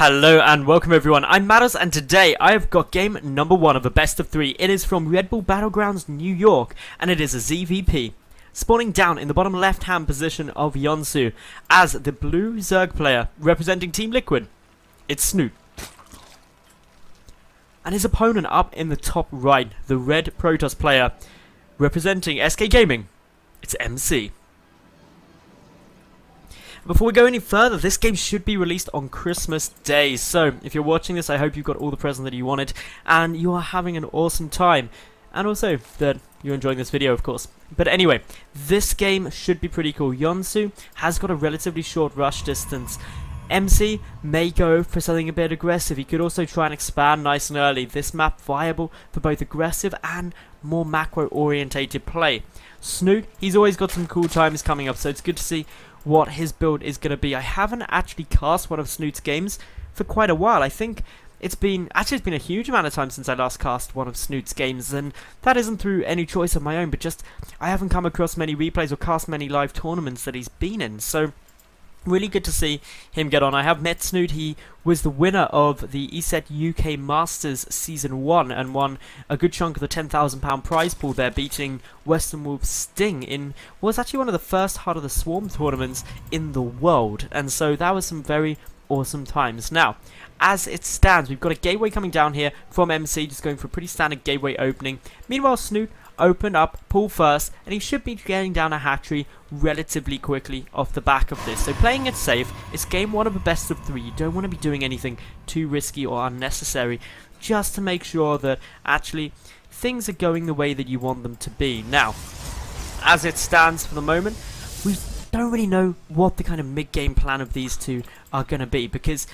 Hello and welcome everyone, I'm Madals and today I have got game number 1 of a best of 3. It is from RedBull BattleGrounds New York and it is a ZVP. Spawning down in the bottom left hand position of Yonsu as the blue Zerg player representing Team Liquid, it's Snute. And his opponent up in the top right, the red Protoss player representing SK Gaming, it's MC. Before we go any further, this game should be released on Christmas Day, so if you're watching this I hope you've got all the presents that you wanted and you are having an awesome time, and also that you're enjoying this video of course. But anyway, this game should be pretty cool. Yonsu has got a relatively short rush distance. MC may go for something a bit aggressive. He could also try and expand nice and early. This map viable for both aggressive and more macro orientated play. Snute, he's always got some cool times coming up, so it's good to see what his build is going to be. I haven't actually cast one of Snute's games for quite a while. I think it's been a huge amount of time since I last cast one of Snute's games, and that isn't through any choice of my own, but just I haven't come across many replays or cast many live tournaments that he's been in, so really good to see him get on. I have met Snute. He was the winner of the ESET UK Masters Season 1 and won a good chunk of the £10,000 prize pool there, beating Western Wolf's Sting in what was actually one of the first Heart of the Swarm tournaments in the world. And so that was some very awesome times. Now, as it stands, we've got a gateway coming down here from MC, just going for a pretty standard gateway opening. Meanwhile, Snute open up, pull first, and he should be getting down a hatchery relatively quickly off the back of this. So playing it safe, it's game 1 of a best of 3. You don't want to be doing anything too risky or unnecessary, just to make sure that actually things are going the way that you want them to be. Now, as it stands for the moment, we don't really know what the kind of mid-game plan of these two are going to be, because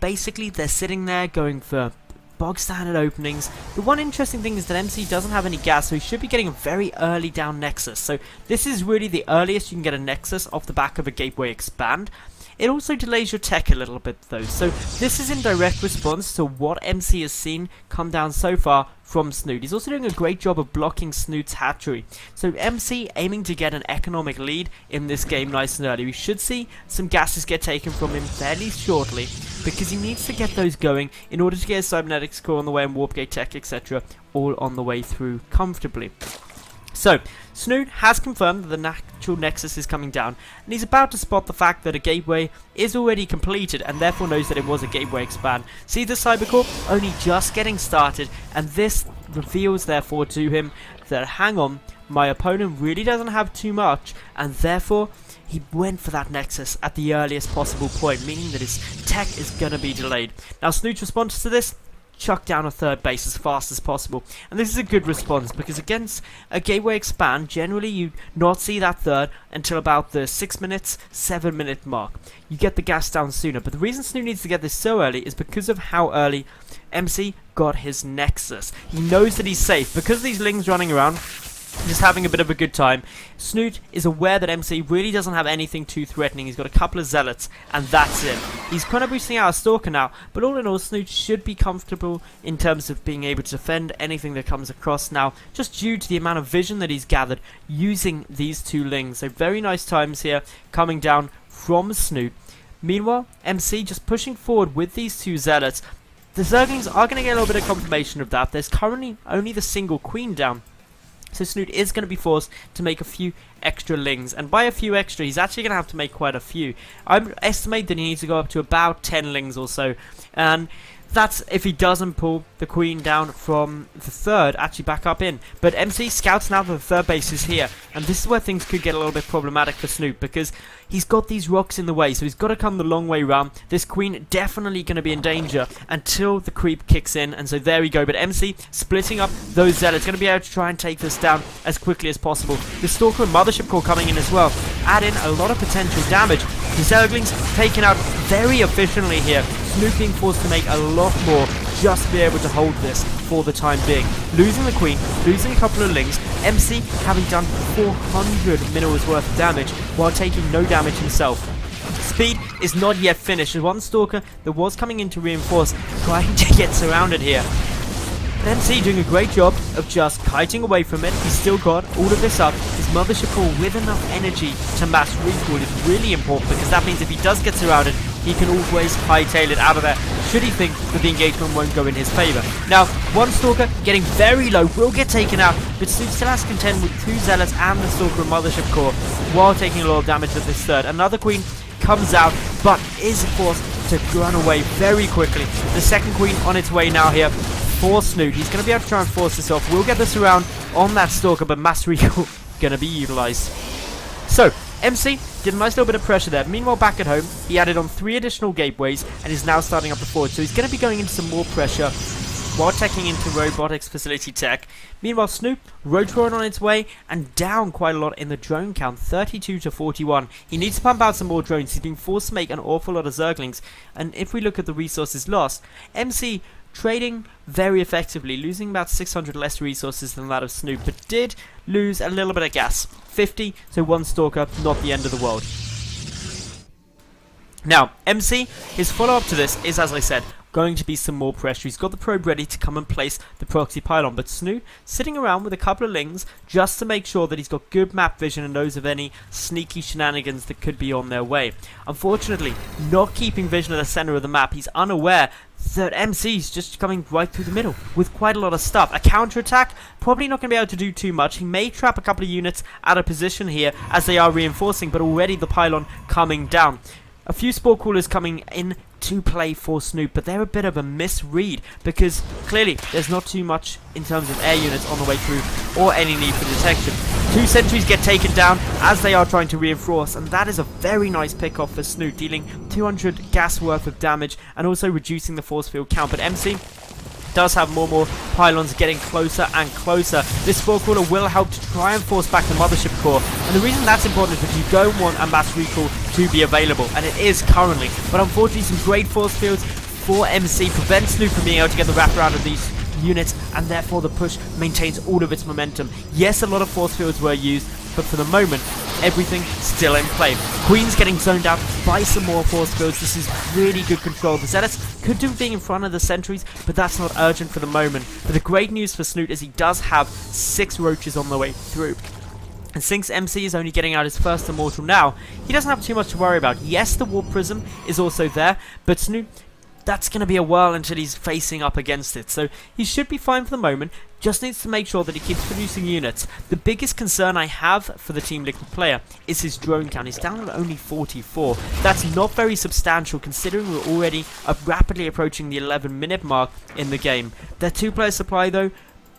basically they're sitting there going for bog standard openings. The one interesting thing is that MC doesn't have any gas, so he should be getting a very early down Nexus. So this is really the earliest you can get a Nexus off the back of a gateway expand. It also delays your tech a little bit though, so this is in direct response to what MC has seen come down so far from Snute. He's also doing a great job of blocking Snute's hatchery. So MC aiming to get an economic lead in this game nice and early. We should see some gases get taken from him fairly shortly, because he needs to get those going in order to get his cybernetics core on the way and warp gate tech, etc. all on the way through comfortably. So, Snute has confirmed that the natural Nexus is coming down, and he's about to spot the fact that a gateway is already completed, and therefore knows that it was a gateway expand. See the Cybercore only just getting started, and this reveals therefore to him that, hang on, my opponent really doesn't have too much, and therefore he went for that Nexus at the earliest possible point, meaning that his tech is going to be delayed. Now Snute's response to this: chuck down a third base as fast as possible. And this is a good response, because against a gateway expand, generally you not see that third until about the 6 minutes, 7 minute mark. You get the gas down sooner, but the reason Snute needs to get this so early is because of how early MC got his Nexus. He knows that he's safe, because of these lings running around, just having a bit of a good time. Snute is aware that MC really doesn't have anything too threatening. He's got a couple of zealots, and that's it. He's kind of boosting out a stalker now, but all in all, Snute should be comfortable in terms of being able to defend anything that comes across now, just due to the amount of vision that he's gathered using these two lings. So very nice times here coming down from Snute. Meanwhile, MC just pushing forward with these two zealots. The Zerglings are going to get a little bit of confirmation of that. There's currently only the single queen down, so Snute is going to be forced to make a few extra lings, and by a few extra, he's actually going to have to make quite a few. I estimate that he needs to go up to about 10 lings or so, and that's if he doesn't pull the queen down from the third, actually back up in. But MC scouts now that the third base is here, and this is where things could get a little bit problematic for Snute, because he's got these rocks in the way, so he's got to come the long way round. This queen definitely going to be in danger until the creep kicks in, and so there we go. But MC splitting up those zealots, going to be able to try and take this down as quickly as possible. The Stalker and Mothership Core coming in as well, add in a lot of potential damage. The Zerglings taken out very efficiently here. Snute being forced to make a lot more just to be able to hold this for the time being. Losing the queen, losing a couple of lings, MC having done 400 minerals worth of damage while taking no damage himself. Speed is not yet finished, as one Stalker that was coming in to reinforce trying to get surrounded here. MC doing a great job of just kiting away from it. He's still got all of this up. His Mothership Core with enough energy to mass recall is really important, because that means if he does get surrounded, he can always hightail it out of there should he think that the engagement won't go in his favour. Now, one Stalker getting very low will get taken out, but Snute still has to contend with 2 Zealots and the Stalker and Mothership Core while taking a lot of damage with this third. Another Queen comes out, but is forced to run away very quickly. The second Queen on its way now here for Snute. He's going to be able to try and force this off. We'll get this around on that Stalker, but Mass Recall going to be utilised. So, MC did a nice little bit of pressure there. Meanwhile, back at home, he added on 3 additional gateways and is now starting up the forward. So he's going to be going into some more pressure while taking into robotics facility tech. Meanwhile, Snute, road drone on its way and down quite a lot in the drone count, 32 to 41. He needs to pump out some more drones. He's been forced to make an awful lot of Zerglings. And if we look at the resources lost, MC trading very effectively, losing about 600 less resources than that of Snute, but did lose a little bit of gas. 50 to 1 Stalker, not the end of the world. Now, MC, his follow-up to this is, as I said, going to be some more pressure. He's got the probe ready to come and place the proxy pylon, but Snute sitting around with a couple of lings just to make sure that he's got good map vision and knows of any sneaky shenanigans that could be on their way. Unfortunately, not keeping vision at the center of the map, he's unaware that MC's just coming right through the middle with quite a lot of stuff. A counter-attack, probably not going to be able to do too much. He may trap a couple of units out of position here as they are reinforcing, but already the pylon coming down. A few Spore Crawlers coming in to play for Snute, but they're a bit of a misread because clearly there's not too much in terms of air units on the way through or any need for detection. 2 sentries get taken down as they are trying to reinforce, and that is a very nice pick off for Snute, dealing 200 gas worth of damage and also reducing the force field count. But MC does have more pylons getting closer and closer. This Spore Crawler will help to try and force back the Mothership Core, and the reason that's important is because you don't want a mass recall to be available, and it is currently, but unfortunately some great force fields for MC prevent Snute from being able to get the wraparound of these units, and therefore the push maintains all of its momentum. Yes, a lot of force fields were used, but for the moment, everything still in play. Queen's getting zoned out by some more force fields. This is really good control. The Zealots could do being in front of the sentries, but that's not urgent for the moment. But the great news for Snute is he does have 6 roaches on the way through. And since MC is only getting out his first Immortal now, he doesn't have too much to worry about. Yes, the Warp Prism is also there, but Snute, that's going to be a while until he's facing up against it. So he should be fine for the moment, just needs to make sure that he keeps producing units. The biggest concern I have for the Team Liquid player is his drone count. He's down at only 44. That's not very substantial considering we're already rapidly approaching the 11-minute mark in the game. Their 2-player supply though,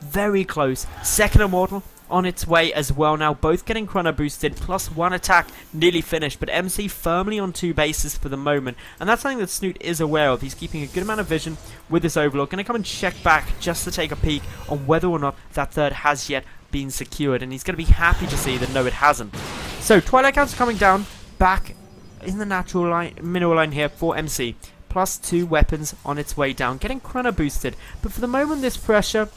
very close. Second Immortal on its way as well now, both getting chrono boosted, plus 1 attack nearly finished, but MC firmly on 2 bases for the moment, and that's something that Snute is aware of. He's keeping a good amount of vision with this Overlord. Going to come and check back just to take a peek on whether or not that third has yet been secured, and he's going to be happy to see that no, it hasn't. So Twilight counts coming down back in the natural line, mineral line here for MC, plus 2 weapons on its way down, getting chrono boosted, but for the moment this pressure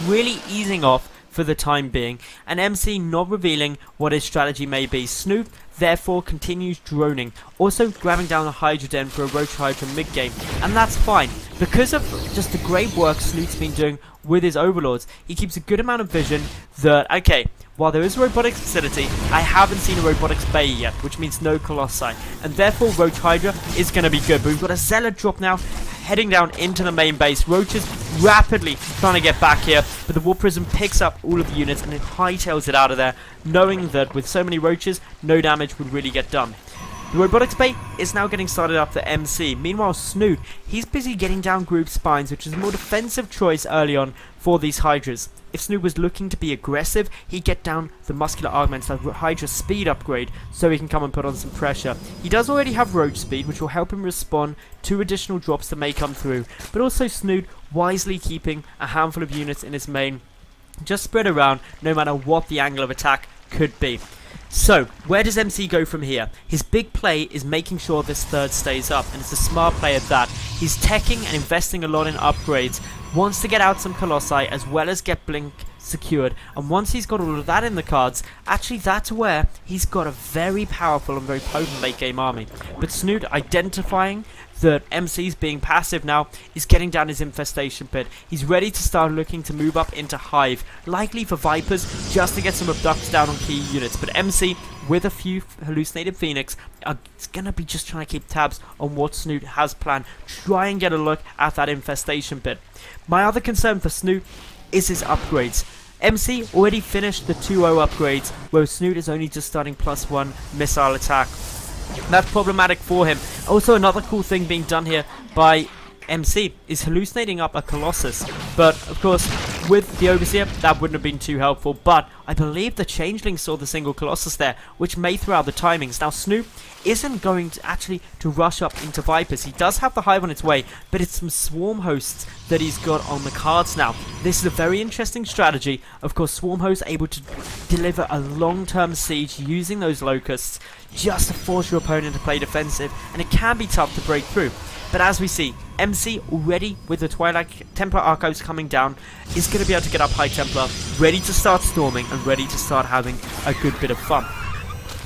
really easing off for the time being, and MC not revealing what his strategy may be. Snute therefore continues droning, also grabbing down a Hydra Den for a Roach Hydra mid-game, and that's fine. Because of just the great work Snute's been doing with his Overlords, he keeps a good amount of vision that, okay, while there is a robotics facility, I haven't seen a robotics bay yet, which means no Colossi, and therefore Roach Hydra is going to be good. But we've got a Zealot drop now, heading down into the main base. Roaches rapidly trying to get back here, but the Warp Prism picks up all of the units and it hightails it out of there, knowing that with so many roaches, no damage would really get done. The robotics bay is now getting started up for MC. Meanwhile, Snute, he's busy getting down group spines, which is a more defensive choice early on for these Hydras. If Snute was looking to be aggressive, he'd get down the muscular augments, the Hydra speed upgrade, so he can come and put on some pressure. He does already have roach speed, which will help him respond to additional drops that may come through, but also Snute wisely keeping a handful of units in his main, just spread around no matter what the angle of attack could be. So, where does MC go from here? His big play is making sure this third stays up, and it's a smart play at that. He's teching and investing a lot in upgrades, wants to get out some Colossi as well as get Blink secured, and once he's got all of that in the cards, actually that's where he's got a very powerful and very potent late game army. But Snute identifying that MC's being passive now is getting down his infestation pit. He's ready to start looking to move up into Hive, likely for Vipers, just to get some abducts down on key units. But MC, with a few hallucinated Phoenix, are gonna be just trying to keep tabs on what Snute has planned. Try and get a look at that infestation pit. My other concern for Snute is his upgrades. MC already finished the 2-0 upgrades, whereas Snute is only just starting +1 missile attack. That's problematic for him. Also, another cool thing being done here by MC is hallucinating up a Colossus. But, of course, with the Overseer, that wouldn't have been too helpful. But I believe the Changeling saw the single Colossus there, which may throw out the timings. Now, Snute isn't going to actually rush up into Vipers. He does have the Hive on its way, but it's some Swarm Hosts that he's got on the cards now. This is a very interesting strategy. Of course, Swarm Hosts able to deliver a long-term siege using those Locusts just to force your opponent to play defensive, and it can be tough to break through. But as we see, MC already with the Twilight Templar Archives coming down is going to be able to get up High Templar, ready to start storming and ready to start having a good bit of fun.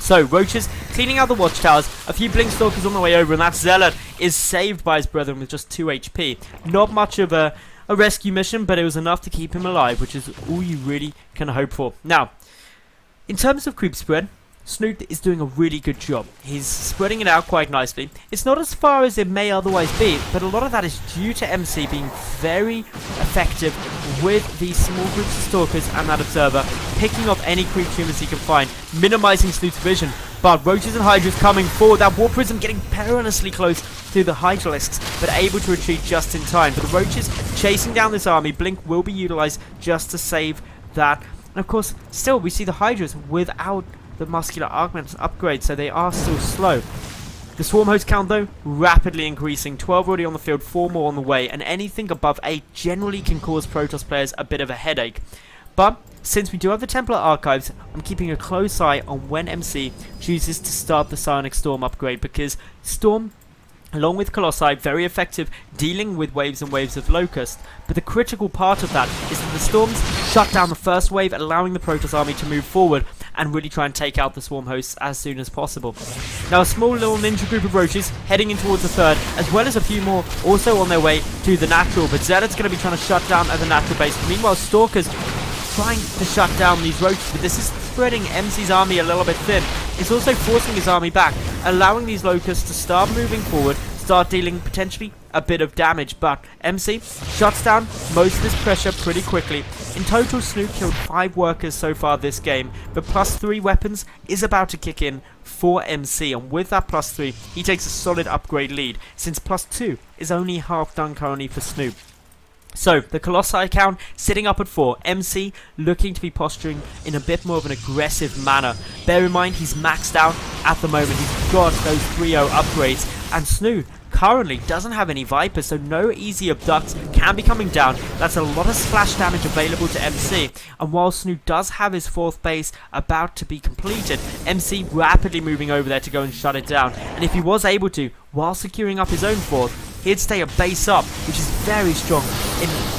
So, Roaches cleaning out the watchtowers, a few Blinkstalkers on the way over, and that Zealot is saved by his brethren with just 2 HP. Not much of a rescue mission, but it was enough to keep him alive, which is all you really can hope for. Now, in terms of creep spread, Snute is doing a really good job. He's spreading it out quite nicely. It's not as far as it may otherwise be, but a lot of that is due to MC being very effective with these small groups of Stalkers and that Observer, picking up any creep tumors he can find, minimizing Snute's vision. But Roaches and Hydras coming forward, that War Prism getting perilously close to the Hydralisks, but able to retreat just in time. But the Roaches chasing down this army, Blink will be utilized just to save that. And of course, still we see the Hydras without the muscular augments upgrade, so they are still slow. The Swarm Host count though, rapidly increasing, 12 already on the field, 4 more on the way, and anything above 8 generally can cause Protoss players a bit of a headache. But since we do have the Templar Archives, I'm keeping a close eye on when MC chooses to start the Psionic Storm upgrade, because Storm, along with Colossi, very effective dealing with waves and waves of Locust. But the critical part of that is that the Storms shut down the first wave, allowing the Protoss army to move forward and really try and take out the Swarm Hosts as soon as possible. Now, a small little ninja group of Roaches heading in towards the third, as well as a few more also on their way to the Natural, but Zealot's going to be trying to shut down at the Natural base. Meanwhile, Stalkers trying to shut down these Roaches, but this is spreading MC's army a little bit thin. It's also forcing his army back, allowing these Locusts to start moving forward, start dealing potentially a bit of damage, but MC shuts down most of this pressure pretty quickly. In total, Snute killed 5 workers so far this game, but +3 weapons is about to kick in for MC, and with that +3, he takes a solid upgrade lead, since +2 is only half done currently for Snute. So, the Colossi count sitting up at 4. MC looking to be posturing in a bit more of an aggressive manner. Bear in mind, he's maxed out at the moment. He's got those 3-0 upgrades. And Snute currently doesn't have any Vipers, so no easy abducts can be coming down. That's a lot of splash damage available to MC. And while Snute does have his 4th base about to be completed, MC rapidly moving over there to go and shut it down. And if he was able to, while securing up his own 4th, he'd stay a base up, which is very strong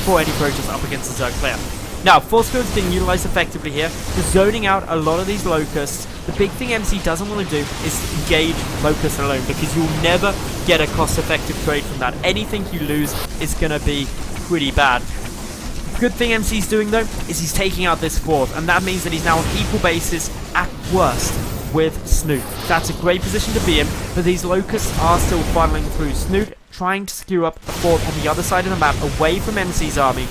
for any Protoss up against the Zerg player. Now, Force Field's being utilized effectively here, just zoning out a lot of these Locusts. The big thing MC doesn't want to do is engage Locusts alone, because you'll never get a cost-effective trade from that. Anything you lose is going to be pretty bad. The good thing MC's doing though, is he's taking out this 4th, and that means that he's now on equal bases at worst with Snute. That's a great position to be in, but these Locusts are still funneling through. Snute trying to secure up a 4th on the other side of the map, away from MC's army,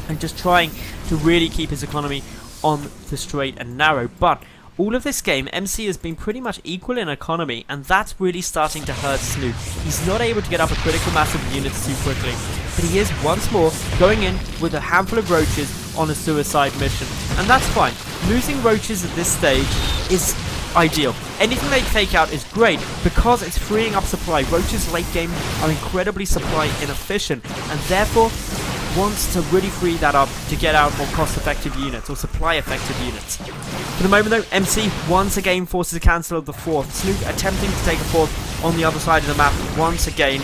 and just trying to really keep his economy on the straight and narrow. But all of this game, MC has been pretty much equal in economy, and that's really starting to hurt Snute. He's not able to get up a critical mass of units too quickly, but he is once more going in with a handful of Roaches on a suicide mission, and that's fine. Losing Roaches at this stage is ideal. Anything they take out is great because it's freeing up supply. Roaches late game are incredibly supply inefficient, and therefore wants to really free that up to get out more cost-effective units or supply-effective units. For the moment though, MC once again forces a cancel of the 4th. Snute attempting to take a 4th on the other side of the map once again.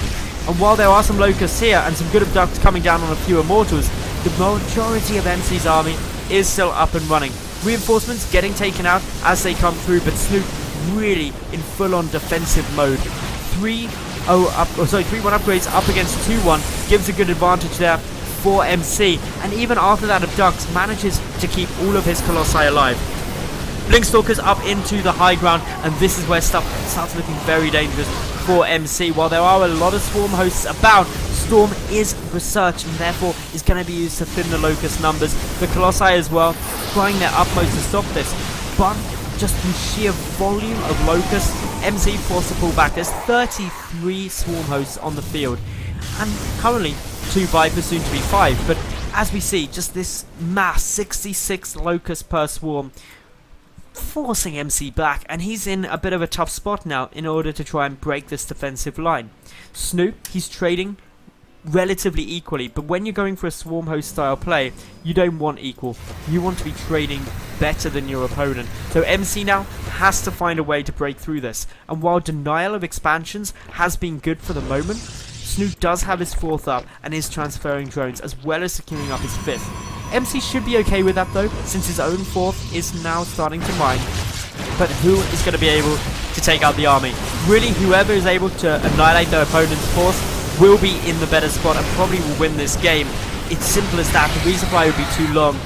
And while there are some Locusts here and some good abducts coming down on a few Immortals, the majority of MC's army is still up and running. Reinforcements getting taken out as they come through, but Snute really in full-on defensive mode. 3-1 upgrades up against 2-1 gives a good advantage there for MC, and even after that abducts, manages to keep all of his Colossi alive. Blinkstalkers up into the high ground, and this is where stuff starts looking very dangerous for MC. While there are a lot of swarm hosts about, Storm is research and therefore is going to be used to thin the Locust numbers. The Colossi as well, trying their utmost to stop this, but just from sheer volume of Locusts, MC forced to pull back. There's 33 swarm hosts on the field, and currently 2 Vipers, soon to be 5, but as we see, just this mass, 66 Locusts per swarm, forcing MC back, and he's in a bit of a tough spot now in order to try and break this defensive line. Snute, he's trading relatively equally, but when you're going for a swarm host style play, you don't want equal. You want to be trading better than your opponent. So MC now has to find a way to break through this, and while denial of expansions has been good for the moment, Snute does have his 4th up and is transferring drones as well as securing up his 5th. MC should be okay with that though, since his own 4th is now starting to mine. But who is going to be able to take out the army? Really, whoever is able to annihilate their opponent's force will be in the better spot and probably will win this game. It's simple as that. The resupply would be too long.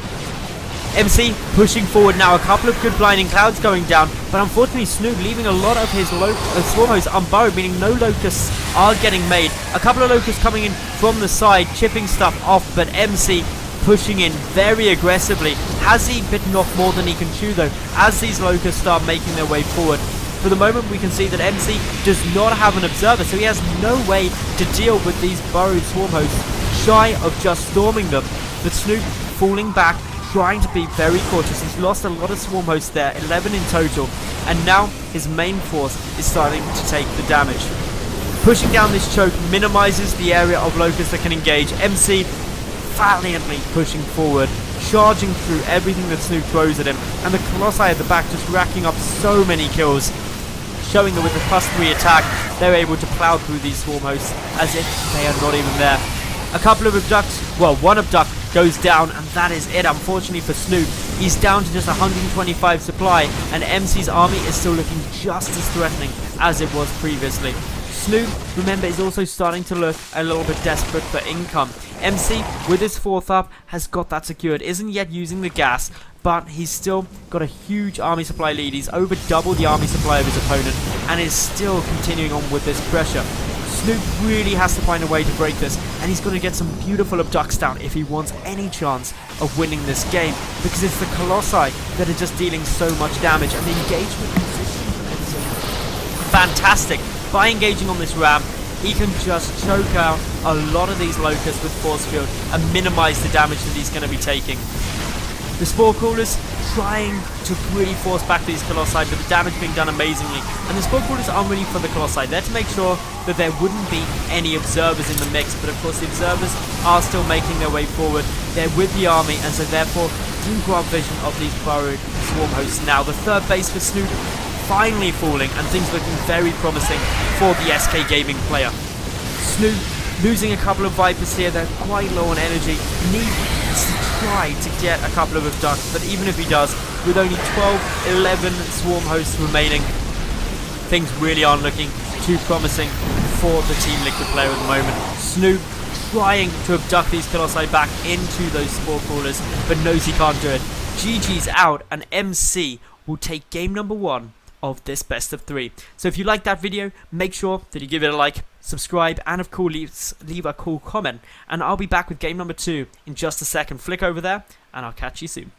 MC pushing forward now, a couple of good blinding clouds going down, but unfortunately Snute leaving a lot of his swarm hosts unburrowed, meaning no locusts are getting made. A couple of locusts coming in from the side, chipping stuff off, but MC pushing in very aggressively. Has he bitten off more than he can chew though, as these locusts start making their way forward? For the moment we can see that MC does not have an observer, so he has no way to deal with these burrowed swarm hosts, shy of just storming them. But Snute falling back, trying to be very cautious. He's lost a lot of swarm hosts there, 11 in total, and now his main force is starting to take the damage. Pushing down this choke minimizes the area of locusts that can engage. MC valiantly pushing forward, charging through everything that Snute throws at him, and the Colossi at the back just racking up so many kills, showing that with the +3 attack they're able to plow through these swarm hosts as if they are not even there. A couple of abducts, well, one abduct goes down, and that is it. Unfortunately for Snute, he's down to just 125 supply, and MC's army is still looking just as threatening as it was previously. Snute, remember, is also starting to look a little bit desperate for income. MC, with his 4th up, has got that secured, isn't yet using the gas, but he's still got a huge army supply lead. He's over double the army supply of his opponent, and is still continuing on with this pressure. Snute really has to find a way to break this, and he's going to get some beautiful abducts down if he wants any chance of winning this game, because it's the Colossi that are just dealing so much damage, and the engagement position is fantastic. By engaging on this ram, he can just choke out a lot of these locusts with force field and minimize the damage that he's going to be taking. The spore crawlers trying to really force back these Colossi, but the damage being done amazingly. And the spore crawlers aren't really for the Colossi. They're to make sure that there wouldn't be any observers in the mix, but of course the observers are still making their way forward. They're with the army, and so therefore do grab vision of these burrowed swarm hosts. Now the 3rd base for Snute finally falling, and things looking very promising for the SK Gaming player. Snute losing a couple of Vipers here. They're quite low on energy, needs to try to get a couple of abducts, but even if he does, with only 11 swarm hosts remaining, things really aren't looking too promising for the Team Liquid player at the moment. Snute trying to abduct these Colossi back into those spore crawlers, but knows he can't do it. GG's out, and MC will take game number 1 of this best of 3. So if you liked that video, make sure that you give it a like, subscribe, and of course leave a cool comment, and I'll be back with game number 2 in just a second. Flick over there and I'll catch you soon.